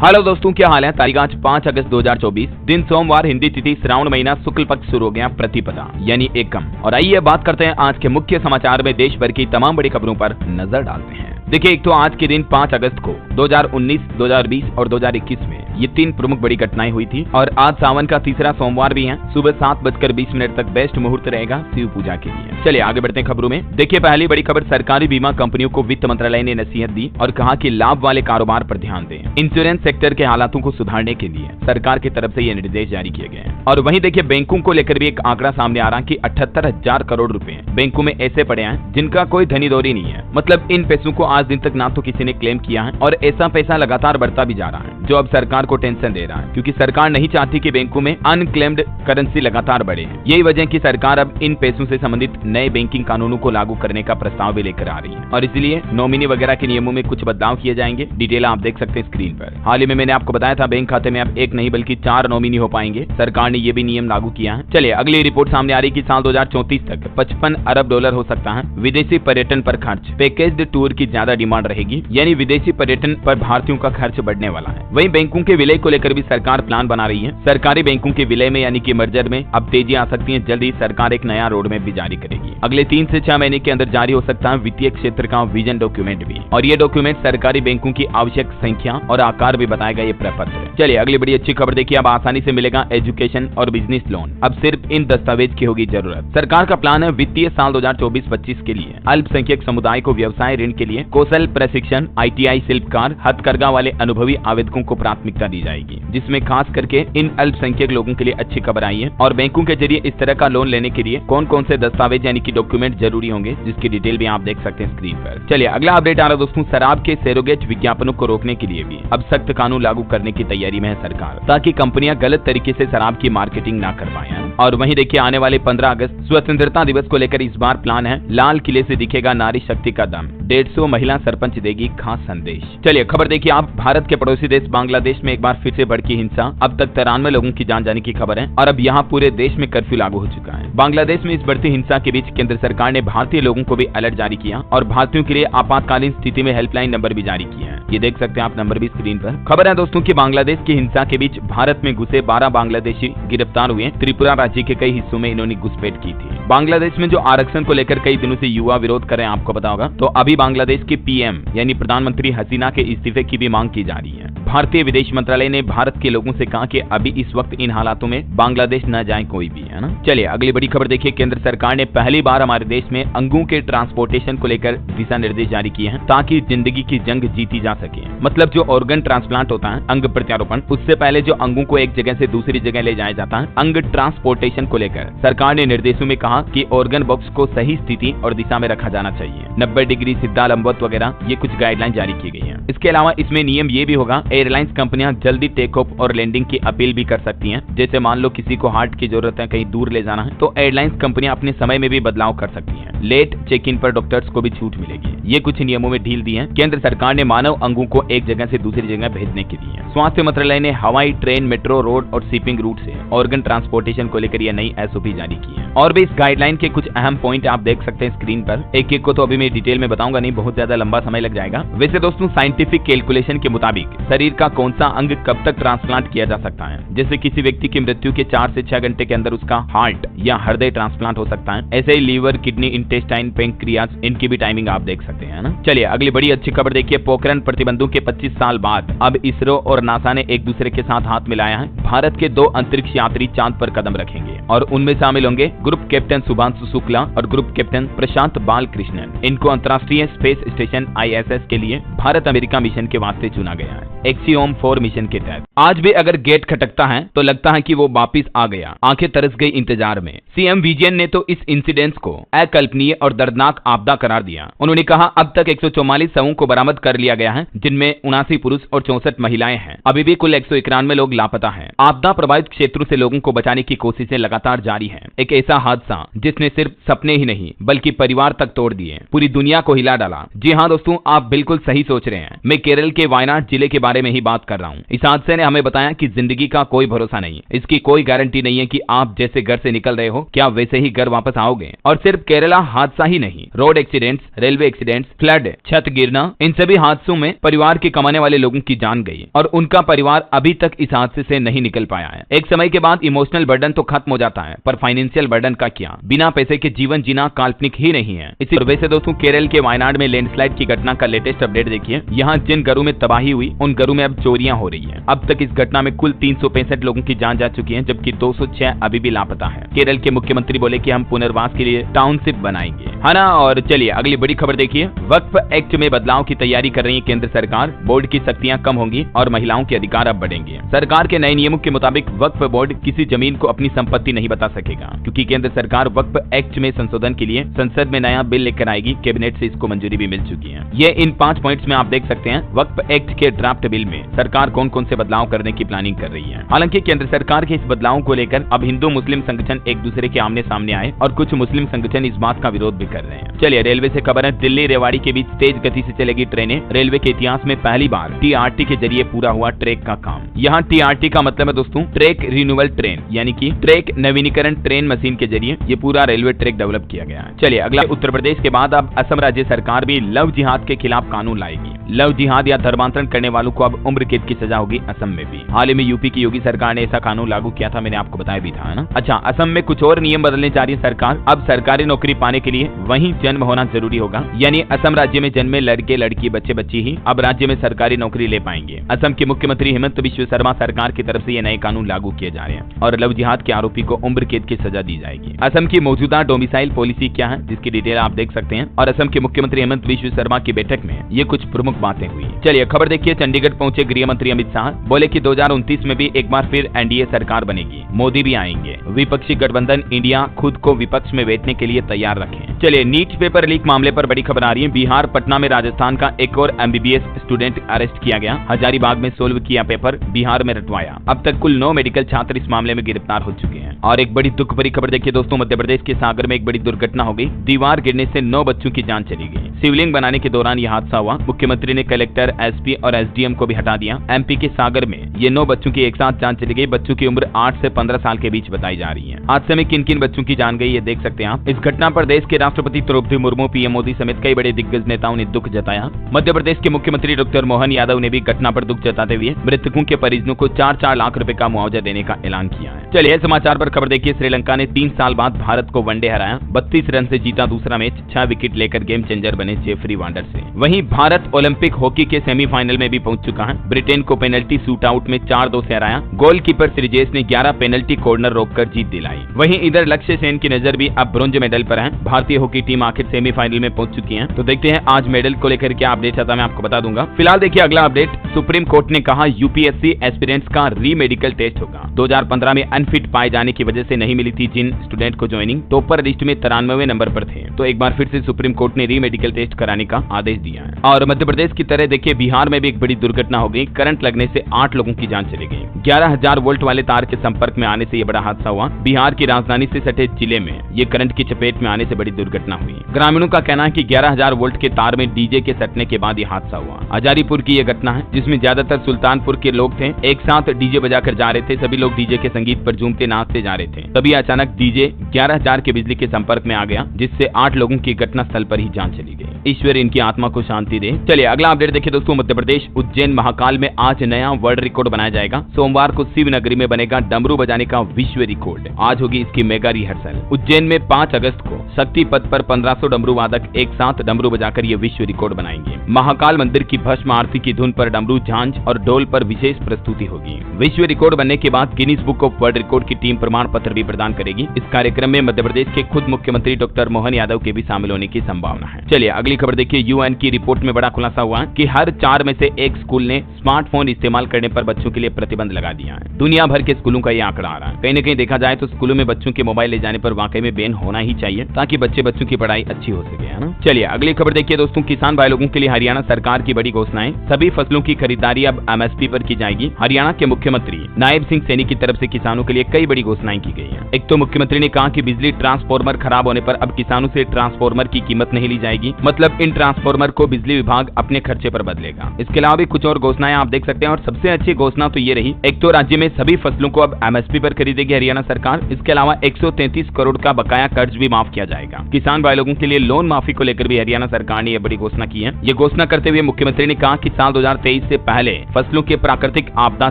Hello दोस्तों, क्या हाल है। तारीख आज 5 अगस्त 2024, दिन सोमवार, हिंदी तिथि श्रावण महीना शुक्ल पक्ष शुरू हो गया प्रतिपदा यानी एकम। और आइए बात करते हैं आज के मुख्य समाचार में देश भर की तमाम बड़ी खबरों पर नजर डालते हैं। देखिए, एक तो आज के दिन 5 अगस्त को 2019, 2020 और 2021 में ये 3 प्रमुख बड़ी घटनाएं हुई थी। और आज सावन का तीसरा सोमवार भी है। सुबह 7:20 तक बेस्ट मुहूर्त रहेगा शिव पूजा के लिए। चलिए आगे बढ़ते हैं खबरों में। देखिए, पहली बड़ी खबर, सरकारी बीमा कंपनियों को वित्त मंत्रालय ने नसीहत दी और कहा कि लाभ वाले कारोबार पर ध्यान दें। इंश्योरेंस सेक्टर के हालातों को सुधारने के लिए सरकार की तरफ से ये निर्देश जारी किए गए हैं। और वहीं देखिए, बैंकों को लेकर भी एक आंकड़ा सामने आ रहा है कि 78,000 करोड़ रुपए बैंकों में ऐसे पड़े हैं जिनका कोई धनी दौरी नहीं है। मतलब इन पैसों को आज दिन तक ना तो किसी ने क्लेम किया है और ऐसा पैसा लगातार बढ़ता भी जा रहा है, जो अब सरकार को टेंशन दे रहा है, क्योंकि सरकार नहीं चाहती कि बैंकों में अनक्लेम्ड करेंसी लगातार बढ़े। यही वजह की सरकार अब इन पैसों से संबंधित नए बैंकिंग कानूनों को लागू करने का प्रस्ताव भी लेकर आ रही है। और इसलिए नॉमिनी वगैरह के नियमों में कुछ बदलाव किए जाएंगे। डिटेल आप देख सकते हैं स्क्रीन पर। हाल ही में मैंने आपको बताया था, बैंक खाते में अब 1 नहीं बल्कि 4 नॉमिनी हो पाएंगे। सरकार ने ये भी नियम लागू किया है। चलिए अगली रिपोर्ट सामने आ रही कि साल 2034 तक $55 अरब हो सकता है विदेशी पर्यटन पर खर्च। पैकेज्ड टूर की ज्यादा डिमांड रहेगी, यानी विदेशी पर्यटन पर भारतीयों का खर्च बढ़ने वाला है। वहीं बैंकों के विलय को लेकर भी सरकार प्लान बना रही है। सरकारी बैंकों के विलय में यानी कि मर्जर में अब तेजी आ सकती है। जल्द ही सरकार एक नया रोड मैप भी जारी करेगी। अगले 3 से 6 महीने के अंदर जारी हो सकता है वित्तीय क्षेत्र का विजन डॉक्यूमेंट भी। और ये डॉक्यूमेंट सरकारी बैंकों की आवश्यक संख्या और आकार भी बताएगा ये प्रपत्र। चलिए अगली बड़ी अच्छी खबर देखिए, अब आसानी से मिलेगा एजुकेशन और बिजनेस लोन। अब सिर्फ इन दस्तावेज की होगी जरूरत। सरकार का प्लान है वित्तीय साल 2024-25 के लिए अल्पसंख्यक समुदाय को व्यवसाय ऋण के लिए कौशल प्रशिक्षण, ITI, शिल्पकार, हथकरघा वाले अनुभवी आवेदकों को प्राथमिकता दी जाएगी, जिसमें खास करके इन अल्पसंख्यक लोगों के लिए अच्छी खबर आई है। और बैंकों के जरिए इस तरह का लोन लेने के लिए कौन कौन से दस्तावेज यानी कि डॉक्यूमेंट जरूरी होंगे, जिसकी डिटेल भी आप देख सकते हैं स्क्रीन पर। चलिए अगला अपडेट आ रहा है दोस्तों, शराब के सरोगेट विज्ञापनों को रोकने के लिए भी अब सख्त कानून लागू करने की तैयारी में है सरकार, ताकि कंपनियां गलत तरीके से शराब की मार्केटिंग ना कर पाए। और वहीं देखिए, आने वाले 15 अगस्त स्वतंत्रता दिवस को लेकर इस बार प्लान है लाल किले से दिखेगा नारी शक्ति का दम। 150 महिला सरपंच देगी खास संदेश। चलिए खबर देखिए आप, भारत के पड़ोसी देश बांग्लादेश में एक बार फिर से भड़की हिंसा। अब तक 93 लोगों की जान जाने की खबर है और अब यहाँ पूरे देश में कर्फ्यू लागू हो चुका है। बांग्लादेश में इस बढ़ती हिंसा के बीच केंद्र सरकार ने भारतीय लोगों को भी अलर्ट जारी किया और भारतीयों के लिए आपातकालीन स्थिति में हेल्पलाइन नंबर भी जारी किया है। ये देख सकते हैं आप नंबर भी स्क्रीन पर। खबर है दोस्तों कि बांग्लादेश की हिंसा के बीच भारत में घुसे 12 बांग्लादेशी गिरफ्तार हुए। त्रिपुरा राज्य के कई हिस्सों में इन्होंने घुसपैठ की थी। बांग्लादेश में जो आरक्षण को लेकर कई दिनों से युवा विरोध कर रहे हैं, आपको पता होगा, तो अभी बांग्लादेश की PM यानी प्रधानमंत्री हसीना के इस्तीफे की भी मांग की जा रही है। भारतीय विदेश मंत्रालय ने भारत के लोगों से कहा कि अभी इस वक्त इन हालातों में बांग्लादेश न जाए कोई भी, है ना। चलिए अगली बड़ी खबर देखिए, केंद्र सरकार ने पहली बार हमारे देश में अंगों के ट्रांसपोर्टेशन को लेकर दिशा निर्देश जारी किए हैं, ताकि जिंदगी की जंग जीती जा सके। मतलब जो ऑर्गन ट्रांसप्लांट होता है, अंग प्रत्यारोपण, उससे पहले जो अंगों को एक जगह से दूसरी जगह ले जाया जाता है, अंग ट्रांसपोर्टेशन को लेकर सरकार ने निर्देशों में कहा कि ऑर्गन बॉक्स को सही स्थिति और दिशा में रखा जाना चाहिए। 90 डिग्री सीधा लंबवत वगैरह ये कुछ गाइडलाइन जारी की गई है। इसके अलावा इसमें नियम ये भी होगा, एयरलाइंस कंपनियां जल्दी टेक ऑफ और लैंडिंग की अपील भी कर सकती हैं। जैसे मान लो किसी को हार्ट की जरूरत है, कहीं दूर ले जाना है, तो एयरलाइंस कंपनियां अपने समय में भी बदलाव कर सकती हैं। लेट चेक इन पर डॉक्टर्स को भी छूट मिलेगी। ये कुछ नियमों में ढील दी है केंद्र सरकार ने मानव अंगों को एक जगह से दूसरी जगह भेजने के लिए। स्वास्थ्य मंत्रालय ने हवाई, ट्रेन, मेट्रो, रोड और शिपिंग रूट से ऑर्गन ट्रांसपोर्टेशन को लेकर यह नई SOP जारी की है। और भी इस गाइडलाइन के कुछ अहम पॉइंट आप देख सकते हैं स्क्रीन पर। एक एक को तो अभी मैं डिटेल में बताऊंगा नहीं, बहुत ज्यादा लंबा समय लग जाएगा। वैसे दोस्तों, साइंटिफिक कैलकुलेशन के मुताबिक शरीर का कौन सा अंग कब तक ट्रांसप्लांट किया जा सकता है। जैसे किसी व्यक्ति की मृत्यु के 4 से 6 घंटे के अंदर उसका हार्ट या हृदय ट्रांसप्लांट हो सकता है। ऐसे ही लीवर, किडनी, इंटेस्टाइन, पैंक्रियाज, इनकी भी टाइमिंग आप देख सकते हैं ना। चलिए अगली बड़ी अच्छी खबर देखिए, पोखरण प्रतिबंधों के 25 साल बाद अब इसरो और नासा ने एक दूसरे के साथ हाथ मिलाया है। भारत के 2 अंतरिक्ष यात्री चांद पर कदम रखेंगे और उनमें शामिल होंगे ग्रुप कैप्टन शुभांशु शुक्ला और ग्रुप कैप्टन प्रशांत बालकृष्णन। इनको अंतर्राष्ट्रीय स्पेस स्टेशन ISS के लिए भारत अमेरिका मिशन के वास्ते चुना गया है, एक्सियोम 4 मिशन के तहत। आज भी अगर गेट खटकता है तो लगता है कि वो वापिस आ गया। आंखें तरस गई इंतजार में। CM विजयन ने तो इस इंसिडेंट को अकल्पनीय और दर्दनाक आपदा करार दिया। उन्होंने कहा अब तक 144 शवों को बरामद कर लिया गया है, जिनमें 79 पुरुष और 64 महिलाएं हैं। अभी भी कुल 191 लोग लापता हैं। आपदा प्रभावित क्षेत्रों से लोगों को बचाने की कोशिशें लगातार जारी हैं। एक ऐसा हादसा जिसने सिर्फ सपने ही नहीं बल्कि परिवार तक तोड़ दिए, पूरी दुनिया को हिला डाला। जी हाँ दोस्तों, आप बिल्कुल सही सोच रहे हैं। मैं केरल के वायनाड जिले के बारे में ही बात कर रहा हूँ। इस हादसे ने ने हमें बताया कि जिंदगी का कोई भरोसा नहीं है, इसकी कोई गारंटी नहीं है कि आप जैसे घर से निकल रहे हो क्या वैसे ही घर वापस आओगे। और सिर्फ केरला हादसा ही नहीं, road accidents, railway accidents, flood, छत गिरना, इन सभी हादसों में परिवार के कमाने वाले लोगों की जान गई और उनका परिवार अभी तक इस हादसे से नहीं निकल पाया है। एक समय के बाद इमोशनल बर्डन तो खत्म हो जाता है, पर फाइनेंशियल बर्डन का क्या? बिना पैसे के जीवन जीना काल्पनिक ही नहीं है। इसी वैसे दोस्तों केरल के वायनाड में लैंडस्लाइड की घटना का लेटेस्ट अपडेट देखिए। यहाँ जिन घरों में तबाही हुई उन घरों में अब चोरियां हो रही है। अब तक इस घटना में कुल 365 लोगों की जान जा चुकी है, जबकि 206 अभी भी लापता है। केरल के मुख्यमंत्री बोले कि हम पुनर्वास के लिए टाउनशिप बनाएंगे, है ना। और चलिए अगली बड़ी खबर देखिए। वक्फ एक्ट में बदलाव की तैयारी कर रही है केंद्र सरकार। बोर्ड की शक्तियां कम होंगी और महिलाओं के अधिकार अब बढ़ेंगे। सरकार के नए नियमों के मुताबिक वक्फ बोर्ड किसी जमीन को अपनी संपत्ति नहीं बता सकेगा, क्योंकि केंद्र सरकार वक्फ एक्ट में संशोधन के लिए संसद में नया बिल लेकर आएगी। कैबिनेट से इसको मंजूरी भी मिल चुकी है। ये इन 5 पॉइंट्स में आप देख सकते हैं वक्फ एक्ट के ड्राफ्ट बिल में सरकार कौन कौन से बदलाव करने की प्लानिंग कर रही है। हालांकि केंद्र सरकार के इस बदलावों को लेकर अब हिंदू मुस्लिम संगठन एक दूसरे के आमने सामने आए और कुछ मुस्लिम संगठन इस बात का विरोध भी कर रहे हैं। चलिए रेलवे से खबर है, दिल्ली रेवाड़ी के बीच तेज गति से चलेगी ट्रेनें। रेलवे के इतिहास में पहली बार टीआरटी के जरिए पूरा हुआ ट्रैक का काम। यहाँ टीआरटी का मतलब है दोस्तों ट्रैक रिन्यूअल ट्रेन, यानी कि ट्रैक नवीनीकरण ट्रेन मशीन के जरिए ये पूरा रेलवे ट्रैक डेवलप किया गया है। चलिए अगला, उत्तर प्रदेश के बाद अब असम राज्य सरकार भी लव जिहाद के खिलाफ कानून लाएगी। लव जिहाद या धर्मांतरण करने वालों को अब उम्र कैद की सजा होगी असम में भी। हाल ही में यूपी की योगी सरकार ने ऐसा कानून लागू किया था, मैंने आपको बताया भी था, है ना। अच्छा, असम में कुछ और नियम बदलने जा रही है सरकार। अब सरकारी नौकरी पाने के लिए वहीं जन्म होना जरूरी होगा, यानी असम राज्य में जन्मे लड़के लड़की बच्चे बच्ची ही अब राज्य में सरकारी नौकरी ले पाएंगे। असम के मुख्यमंत्री हेमंत बिश्व शर्मा सरकार की तरफ से ये नए कानून लागू किए जा रहे हैं और लव जिहाद के आरोपी को उम्र कैद की सजा दी जाएगी। असम की मौजूदा डोमिसाइल पॉलिसी क्या है, जिसकी डिटेल आप देख सकते हैं। और असम के मुख्यमंत्री हेमंत बिश्व शर्मा की बैठक में ये कुछ प्रमुख बातें हुई। चलिए खबर देखिए, चंडीगढ़ पहुंचे गृह मंत्री अमित शाह, बोले कि 2029 में भी एक बार फिर एनडीए सरकार बनेगी, मोदी भी आएंगे। विपक्षी गठबंधन इंडिया खुद को विपक्ष में बैठने के लिए तैयार रखें। चलिए नीट पेपर लीक मामले पर बड़ी खबर आ रही है। बिहार पटना में राजस्थान का एक और एमबीबीएस स्टूडेंट अरेस्ट किया गया। हजारीबाग में सोल्व किया पेपर, बिहार में रटवाया। अब तक कुल 9 मेडिकल छात्र इस मामले में गिरफ्तार हो चुके हैं। और एक बड़ी दुख भरी खबर देखिए दोस्तों, मध्य प्रदेश के सागर में एक बड़ी दुर्घटना हो गई। दीवार गिरने से 9 बच्चों की जान चली गई। शिवलिंग बनाने के दौरान यह हादसा हुआ। मुख्यमंत्री ने कलेक्टर, एसपी और एसडीएम को भी हटा दिया। एमपी के सागर में ये 9 बच्चों की एक साथ जान चली गई। बच्चों की उम्र 8 से 15 साल के बीच बताई जा रही है। हादसे में किन किन बच्चों की जान गई ये देख सकते हैं आप। इस घटना पर देश के राष्ट्रपति द्रौपदी मुर्मू, पीएम मोदी समेत कई बड़े दिग्गज नेताओं ने दुख जताया। मध्य प्रदेश के मुख्यमंत्री डॉक्टर मोहन यादव ने भी घटना पर दुख जताते हुए मृतकों के परिजनों को 4-4 लाख रुपए का मुआवजा देने का ऐलान किया है। चलिए समाचार पर खबर देखिए। श्रीलंका ने 3 साल बाद भारत को वनडे हराया। 32 रन से जीता दूसरा मैच। 6 विकेट लेकर गेम चेंजर बने जेफरी वांडर से। वहीं भारत ओलंपिक हॉकी के सेमीफाइनल में भी पहुंच चुका है। ब्रिटेन को पेनल्टी शूट आउट में 4-2 से हराया। गोलकीपर श्रीजेश ने 11 पेनल्टी कॉर्नर रोककर जीत दिलाई। वहीं इधर लक्ष्य सेन की नजर भी अब ब्रोंज मेडल पर है। भारतीय हॉकी टीम आखिर सेमीफाइनल में पहुंच चुकी है। तो देखते हैं आज मेडल को लेकर क्या अपडेट आता है, मैं आपको बता दूंगा। फिलहाल देखिए अगला अपडेट। सुप्रीम कोर्ट ने कहा यूपीएससी एस्पिरेंट्स का री मेडिकल टेस्ट होगा। 2015 में अनफिट पाए जाने की वजह से नहीं मिली थी जिन स्टूडेंट को ज्वाइनिंग, टॉपर लिस्ट में 93वें नंबर पर थे। तो एक बार फिर से सुप्रीम कोर्ट ने री मेडिकल टेस्ट कराने का आदेश दिया है। और मध्य प्रदेश की तरह देखिए बिहार में भी एक बड़ी दुर्घटना हो गई। करंट लगने से 8 लोगों की जान चली गई। 11,000 वोल्ट वाले तार के संपर्क में आने से यह बड़ा हादसा हुआ। बिहार की राजधानी से सटे जिले में ये करंट की चपेट में आने से बड़ी दुर्घटना हुई। ग्रामीणों का कहना है कि 11,000 वोल्ट के तार में डीजे के सटने के बाद यह हादसा हुआ। हजारीपुर की यह घटना है जिसमें ज्यादातर सुल्तानपुर के लोग थे। एक साथ डीजे बजाकर जा रहे थे। सभी लोग डीजे के संगीत पर झूमते नाचते जा रहे थे। तभी अचानक डीजे 11,000 के बिजली के संपर्क में आ गया, जिससे 8 लोगों की घटना स्थल पर ही जान चली गई। ईश्वर इनकी आत्मा को शांति दे। चलिए अगला अपडेट देखिए दोस्तों। मध्य प्रदेश उज्जैन महाकाल में आज नया वर्ल्ड रिकॉर्ड बनाया जाएगा। सोमवार को शिवनगरी में बनेगा डमरू बजाने का विश्व रिकॉर्ड। आज होगी इसकी मेगा रिहर्सल। उज्जैन में 5 अगस्त को शक्ति पथ पर 1500 डमरू वादक एक साथ डमरू बजाकर ये विश्व रिकॉर्ड बनाएंगे। महाकाल मंदिर की भस्म आरती की धुन पर डमरू, झांझ और ढोल पर विशेष प्रस्तुति होगी। विश्व रिकॉर्ड बनने के बाद Guinness book of world record की टीम प्रमाण पत्र भी प्रदान करेगी। इस कार्यक्रम में मध्य प्रदेश के खुद मुख्यमंत्री डॉक्टर मोहन यादव के भी शामिल होने की संभावना है। चलिए अगली खबर देखिए। यूएन की रिपोर्ट में बड़ा खुलासा हुआ कि हर 4 में से 1 स्कूल ने स्मार्टफोन इस्तेमाल करने पर बच्चों के लिए प्रतिबंध लगा दिया है। दुनिया भर के स्कूलों का यह आंकड़ा आ रहा है। कहीं न कहीं देखा जाए तो स्कूलों में बच्चों के मोबाइल ले जाने पर वाकई में बैन होना ही चाहिए, ताकि बच्चों की पढ़ाई अच्छी हो सके, है ना। चलिए अगली खबर देखिए दोस्तों। किसान भाई लोगों के लिए हरियाणा सरकार की बड़ी घोषणाएं। सभी फसलों की खरीदारी अब एमएसपी पर की जाएगी। हरियाणा के मुख्यमंत्री नायब सिंह सैनी की तरफ से किसानों के लिए कई बड़ी घोषणाएं की गई है। एक तो मुख्यमंत्री ने कहा कि बिजली ट्रांसफार्मर खराब होने पर अब किसानों से ट्रांसफार्मर की कीमत नहीं ली जाएगी, मतलब इन ट्रांसफार्मर को बिजली विभाग अपने खर्चे पर बदलेगा। इसके अलावा भी कुछ और घोषणाएं आप देख सकते हैं। और सबसे अच्छी घोषणा तो ये रही, एक तो राज्य में सभी फसलों को अब एमएसपी पर खरीदेगी हरियाणा सरकार। इसके अलावा 133 करोड़ का बकाया कर्ज भी माफ किया जाएगा। किसान भाई लोगों के लिए लोन माफी को लेकर भी हरियाणा सरकार ने यह बड़ी घोषणा की है। ये घोषणा करते हुए मुख्यमंत्री ने कहा कि साल 2023 से पहले फसलों के प्राकृतिक आपदा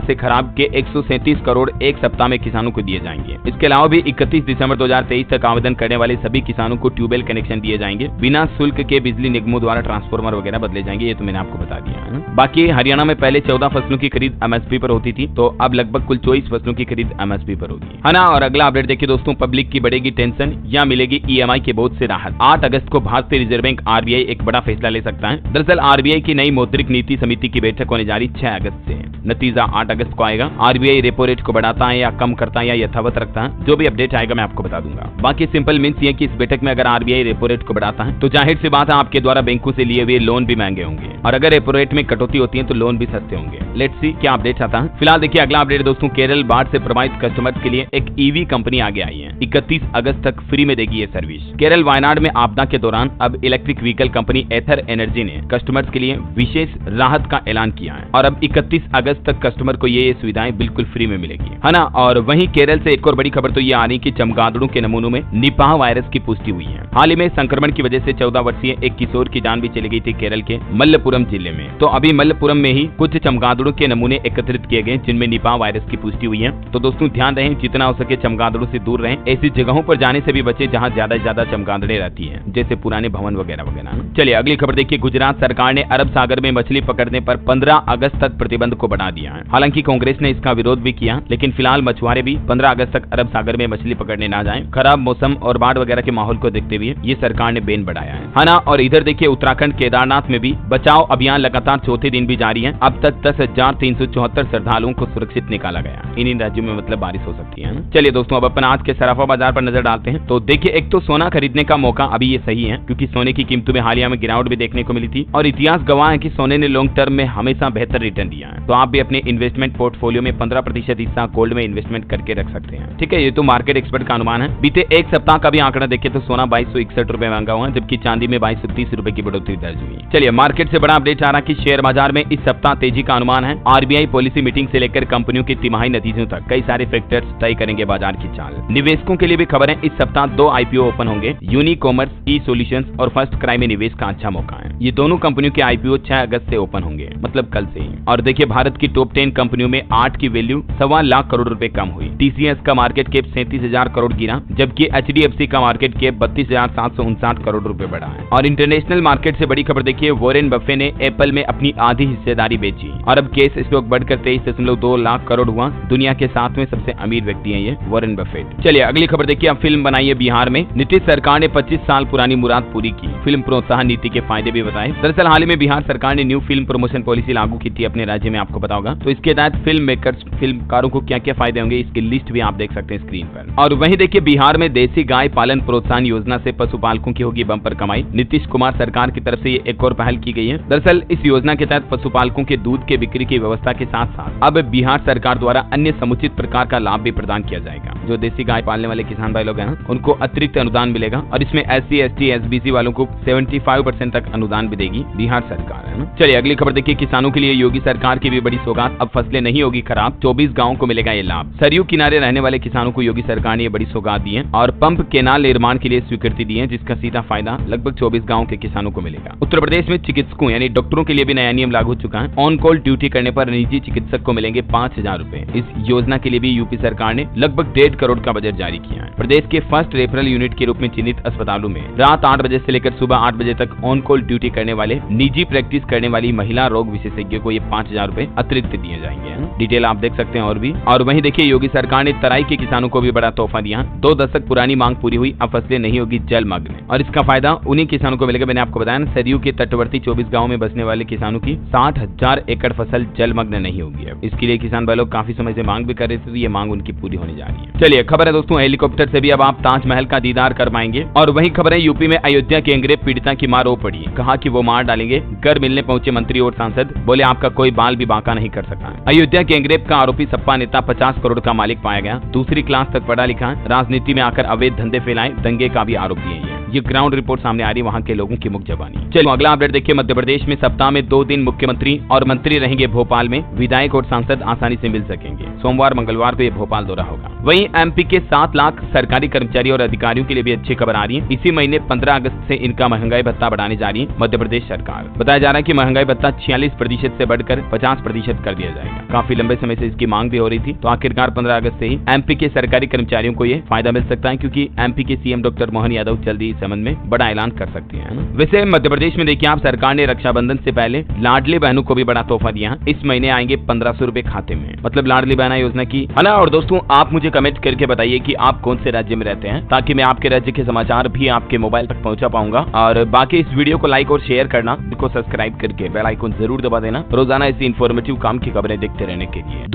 से खराब के 137 करोड़ एक सप्ताह में किसानों को दिए जाएंगे। इसके अलावा भी 31 दिसंबर 2023 तक आवेदन करने वाले सभी किसानों को ट्यूबवेल कनेक्शन दिए जाएंगे। बिना शुल्क के बिजली निगमों द्वारा ट्रांसफार्मर वगैरह बदले जाएंगे। ये तो मैंने आपको बता दिया है। बाकी हरियाणा में पहले 14 फसलों की खरीद एमएसपी पर होती थी, तो अब लगभग कुल 24 फसलों की खरीद एमएसपी पर होगी, है ना। और अगला अपडेट देखिए दोस्तों, पब्लिक की बढ़ेगी टेंशन या मिलेगी ईएमआई के बोझ से राहत। 8 अगस्त को भारतीय रिजर्व बैंक आरबीआई एक बड़ा फैसला ले सकता है। दरअसल आरबीआई की नई मौद्रिक नीति समिति की बैठक होने जा रही 6 अगस्त से। नतीजा 8 अगस्त को आएगा। आरबीआई रेपो रेट को बढ़ाता है या कम करता है या यथावत रखता है, जो भी अपडेट आएगा मैं आपको बता दूंगा। बाकी सिंपल मीन्स ये कि इस बैठक में अगर आरबीआई रेपो रेट को बढ़ाता है तो जाहिर सी बात है आपके द्वारा बैंकों से लिए हुए लोन भी महंगे होंगे, और अगर रेपो रेट में कटौती होती है तो लोन भी सस्ते होंगे। लेट्स सी क्या अपडेट आता है। फिलहाल देखिए अगला अपडेट दोस्तों, केरल बाढ़ से प्रभावित कस्टमर्स के लिए एक ईवी कंपनी आगे आई है। 31 अगस्त तक फ्री में देगी ये सर्विस। केरल वायनाड में आपदा के दौरान अब इलेक्ट्रिक व्हीकल कंपनी एथर एनर्जी ने कस्टमर्स के लिए विशेष राहत का ऐलान किया है, और अब 31 अगस्त तक कस्टमर को ये सुविधाएं बिल्कुल फ्री में मिलेगी, है ना। और वहीं केरल से एक और बड़ी खबर तो ये आ रही कि चमगादड़ों के नमूनों में निपाह वायरस की पुष्टि हुई है। हाल ही में संक्रमण की वजह से 14 वर्षीय एक किशोर की जान भी चली गई थी केरल के मल्लपुरम जिले में। तो अभी मल्लपुरम में ही कुछ चमगादड़ों के नमूने एकत्रित किए गए जिनमें निपाह वायरस की पुष्टि हुई है। तो दोस्तों ध्यान रहें, जितना हो सके चमगादड़ों से दूर रहें। ऐसी जगहों पर जाने से भी बचे जहां ज्यादा से ज्यादा चमगादड़ें रहती हैं, जैसे पुराने भवन वगैरह वगैरह। चलिए अगली खबर देखिए, गुजरात सरकार ने अरब सागर में मछली पकड़ने पर 15 अगस्त तक प्रतिबंध को बढ़ा दिया है। हालांकि कांग्रेस ने इसका विरोध भी किया, लेकिन फिलहाल मछुआरे भी 15 अगस्त तक अरब सागर में मछली पकड़ने ना जाएं। खराब मौसम और बाढ़ वगैरह के माहौल को देखते हुए ये सरकार ने बैन बढ़ाया है ना। और इधर देखिए उत्तराखंड केदारनाथ में भी बचाव अभियान लगातार चौथे दिन भी जारी है। अब तक 10,374 श्रद्धालुओं को सुरक्षित निकाला गया। इन राज्यों में मतलब बारिश हो सकती है। चलिए दोस्तों अब अपन आज के सराफा बाजार पर नजर डालते हैं। तो देखिए एक तो सोना खरीदने का मौका अभी ये सही है, क्योंकि सोने की कीमतों में हालिया में गिरावट भी देखने को मिली थी, और इतिहास गवाह है कि सोने ने लॉन्ग टर्म में हमेशा बेहतर रिटर्न दिया है। तो आप भी अपने इन्वेस्टमेंट पोर्टफोलियो में 15% हिस्सा गोल्ड में इन्वेस्टमेंट करके रख सकते हैं। ठीक है, ये तो मार्केट एक्सपर्ट का अनुमान है। बीते एक सप्ताह का भी आंकड़ा देखे तो सोना 2261 रुपए महंगा हुआ है, जबकि चांदी में 2230 रुपए की बढ़ोतरी दर्ज हुई। चलिए मार्केट से बड़ा अपडेट आ रहा कि शेयर बाजार में इस सप्ताह तेजी का अनुमान है। आरबीआई पॉलिसी मीटिंग से लेकर कंपनियों के तिमाही नतीजों तक कई सारे फैक्टर्स तय करेंगे बाजार की चाल। निवेशकों के लिए भी खबर है, इस सप्ताह 2 आईपीओ ओपन होंगे। यूनिकॉमर्स, ई सॉल्यूशंस और फर्स्ट क्राई में निवेश का अच्छा मौका है। ये दोनों कंपनियों के आईपीओ 6 अगस्त से ओपन होंगे, मतलब कल से ही। और देखिए भारत की टॉप 10 कंपनियों में 8 की वैल्यू 1.25 लाख करोड़ रुपए कम हुई। टीसीएस का मार्केट कैप 37,000 करोड़ गिरा, जबकि एचडीएफसी का मार्केट कैप 32,759 करोड़ रुपए बढ़ा है। और इंटरनेशनल मार्केट से बड़ी खबर देखिए, वॉरेन बफे ने एप्पल में अपनी आधी हिस्सेदारी बेची और अब केस स्टॉक बढ़कर 23.2 लाख करोड़ हुआ। दुनिया के 7वें सबसे अमीर व्यक्ति हैं ये वॉरेन बफेट। चलिए अगली खबर देखिए, अब फिल्म बनाई है बिहार में। नीतीश सरकार ने 25 साल पुरानी मुराद पूरी की। फिल्म प्रोत्साहन नीति के फायदे भी बताए। दरअसल हाल ही में बिहार सरकार ने न्यू फिल्म प्रमोशन पॉलिसी लागू की थी अपने राज्य में, आपको पता होगा। तो इसके तहत फिल्म मेकर्स, फिल्मकारों को क्या क्या फायदे होंगे इसकी लिस्ट भी आप देख सकते हैं स्क्रीन पर। और वहीं देखिए बिहार में देसी गाय पालन प्रोत्साहन योजना से पशुपालकों की होगी बम्पर कमाई। नीतीश कुमार सरकार की तरफ से ये एक और पहल की गई है। दरअसल इस योजना के तहत पशुपालकों के दूध के बिक्री की व्यवस्था के साथ साथ अब बिहार सरकार द्वारा अन्य समुचित प्रकार का लाभ भी प्रदान किया जाएगा। जो देसी गाय पालने वाले किसान भाई लोग हैं उनको अतिरिक्त अनुदान मिलेगा, और इसमें SC, ST, SBC वालों को 75% तक अनुदान भी देगी बिहार सरकार, है ना। चलिए अगली खबर देखिए, किसानों के लिए योगी सरकार की भी बड़ी सौगात। अब फसलें नहीं होगी खराब, 24 गाँव को मिलेगा ये लाभ। सरयू किनारे रहने वाले किसानों को योगी सरकार ने ये बड़ी सौगात दी है और पंप केनाल निर्माण के लिए स्वीकृति दी है, जिसका सीधा फायदा लगभग 24 गाँव के किसानों को मिलेगा। उत्तर प्रदेश में चिकित्सकों यानी डॉक्टरों के लिए भी नया नियम लागू हो चुका है। ऑन कॉल ड्यूटी करने पर निजी चिकित्सक को मिलेंगे 5,000 रुपए। इस योजना के लिए भी यूपी सरकार ने लगभग 1.5 करोड़ का बजट जारी किया है। प्रदेश के फर्स्ट रेफरल यूनिट के रूप में चिन्हित अस्पतालों में रात 8 बजे से लेकर सुबह 8 बजे तक ऑन कॉल ड्यूटी करने वाले निजी प्रैक्टिस करने वाली महिला रोग विशेषज्ञों को ये 5,000 रुपए अतिरिक्त दिए जाएंगे। डिटेल आप देख सकते हैं और भी। और वहीं देखिए योगी सरकार ने तराई के किसानों को भी बड़ा तोहफा दिया। 2 दशक पुरानी मांग पूरी हुई, अब फसलें नहीं होगी जलमग्न, और इसका फायदा उन्हीं किसानों को मिलेगा। मैंने आपको बताया ना, सरयू के तटवर्ती 24 गाँव में बसने वाले किसानों की 60,000 एकड़ फसल जलमग्न नहीं होगी। अब इसके लिए किसान भाई लोग काफी समय से मांग भी कर रहे थे, तो ये मांग उनकी पूरी होने जा रही है। चलिए खबर है दोस्तों, हेलीकॉप्टर से भी अब आप ताजमहल का दीदार कर पाएंगे। और वही खबर है, यूपी में अयोध्या गैंगरेप पीड़िता की मां रो पड़ी, कहा कि वो मार डालेंगे। घर मिलने पहुंचे मंत्री और सांसद, बोले आपका कोई बाल भी बांका नहीं कर सकता। अयोध्या गैंगरेप का आरोपी सपा नेता 50 करोड़ का मालिक पाया गया। दूसरी क्लास तक पढ़ा लिखा, राजनीति में आकर अवैध धंधे फैलाए, दंगे का भी आरोप दिए। ये ग्राउंड रिपोर्ट सामने आ रही है वहां के लोगों की मुख जबानी। चलो अगला अपडेट देखिए। मध्य प्रदेश में सप्ताह में 2 दिन मुख्यमंत्री और मंत्री रहेंगे भोपाल में, विधायक और सांसद आसानी से मिल सकेंगे। सोमवार मंगलवार को ये भोपाल दौरा होगा। वहीं एमपी के 7 लाख सरकारी कर्मचारी और अधिकारियों के लिए भी अच्छी खबर आ रही है। इसी महीने 15 अगस्त से इनका महंगाई भत्ता बढ़ाने जा रही है मध्य प्रदेश सरकार। बताया जा रहा है कि महंगाई भत्ता 46% से बढ़कर 50% कर दिया जाएगा। काफी लंबे समय से इसकी मांग भी हो रही थी, तो आखिरकार 15 अगस्त से ही एमपी के सरकारी कर्मचारियों को ये फायदा मिल सकता है, क्योंकि एमपी के सीएम डॉक्टर मोहन यादव जल्दी इस संबंध में बड़ा ऐलान कर सकते हैं। वैसे मध्य प्रदेश में देखिए आप, सरकार ने रक्षाबंधन से पहले लाडली बहनों को भी बड़ा तोहफा दिया। इस महीने आएंगे 1500 रुपए खाते में, मतलब लाडली बहना योजना की है ना। और दोस्तों आप मुझे कमेंट करके बताइए कि आप कौन से राज्य में रहते हैं, ताकि मैं आपके राज्य के समाचार भी आपके मोबाइल तक पहुंचा पाऊंगा। और बाकी इस वीडियो को लाइक और शेयर करना, इसको सब्सक्राइब करके बेल आइकन जरूर दबा देना, रोजाना ऐसी इंफॉर्मेटिव काम की खबरें देखते रहने के लिए।